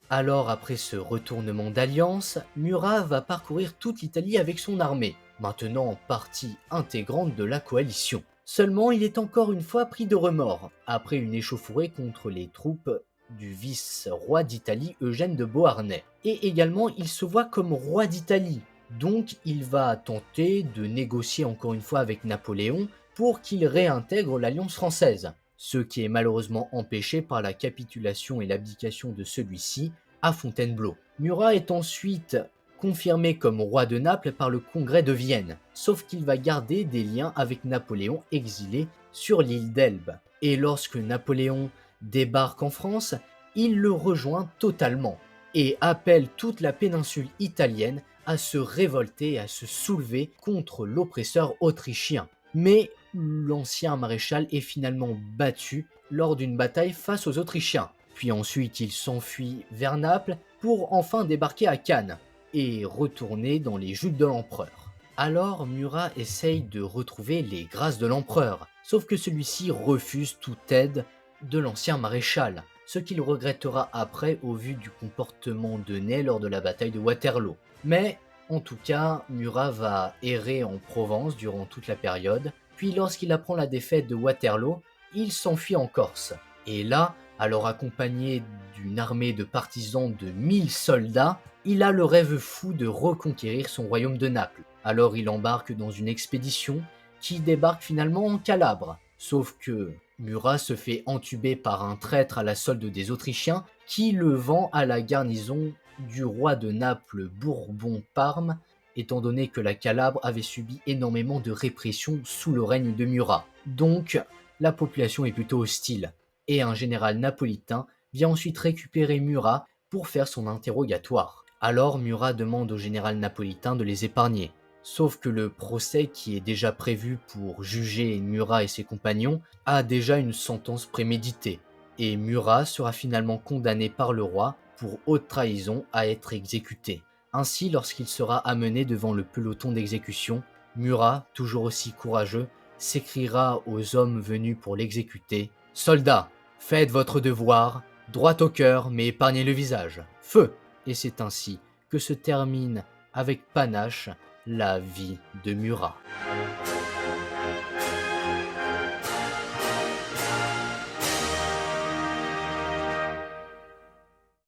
Alors après ce retournement d'alliance, Murat va parcourir toute l'Italie avec son armée, maintenant partie intégrante de la coalition. Seulement, il est encore une fois pris de remords, après une échauffourée contre les troupes du vice-roi d'Italie Eugène de Beauharnais. Et également, il se voit comme roi d'Italie, donc il va tenter de négocier encore une fois avec Napoléon pour qu'il réintègre l'Alliance française, ce qui est malheureusement empêché par la capitulation et l'abdication de celui-ci à Fontainebleau. Murat est ensuite confirmé comme roi de Naples par le Congrès de Vienne, sauf qu'il va garder des liens avec Napoléon exilé sur l'île d'Elbe. Et lorsque Napoléon débarque en France, il le rejoint totalement et appelle toute la péninsule italienne à se révolter et à se soulever contre l'oppresseur autrichien. Mais l'ancien maréchal est finalement battu lors d'une bataille face aux Autrichiens. Puis ensuite il s'enfuit vers Naples pour enfin débarquer à Cannes et retourner dans les jupes de l'empereur. Alors Murat essaye de retrouver les grâces de l'empereur, sauf que celui-ci refuse toute aide de l'ancien maréchal, ce qu'il regrettera après au vu du comportement de Ney lors de la bataille de Waterloo. Mais en tout cas, Murat va errer en Provence durant toute la période, puis lorsqu'il apprend la défaite de Waterloo, il s'enfuit en Corse. Et là, alors accompagné d'une armée de partisans de 1000 soldats, il a le rêve fou de reconquérir son royaume de Naples. Alors il embarque dans une expédition qui débarque finalement en Calabre. Sauf que Murat se fait entuber par un traître à la solde des Autrichiens qui le vend à la garnison du roi de Naples Bourbon-Parme, étant donné que la Calabre avait subi énormément de répression sous le règne de Murat. Donc la population est plutôt hostile et un général napolitain vient ensuite récupérer Murat pour faire son interrogatoire. Alors Murat demande au général napolitain de les épargner. Sauf que le procès qui est déjà prévu pour juger Murat et ses compagnons a déjà une sentence préméditée, et Murat sera finalement condamné par le roi pour haute trahison à être exécuté. Ainsi, lorsqu'il sera amené devant le peloton d'exécution, Murat, toujours aussi courageux, s'écriera aux hommes venus pour l'exécuter: « Soldats, faites votre devoir, droit au cœur, mais épargnez le visage. Feu !» Et c'est ainsi que se termine avec panache la vie de Murat.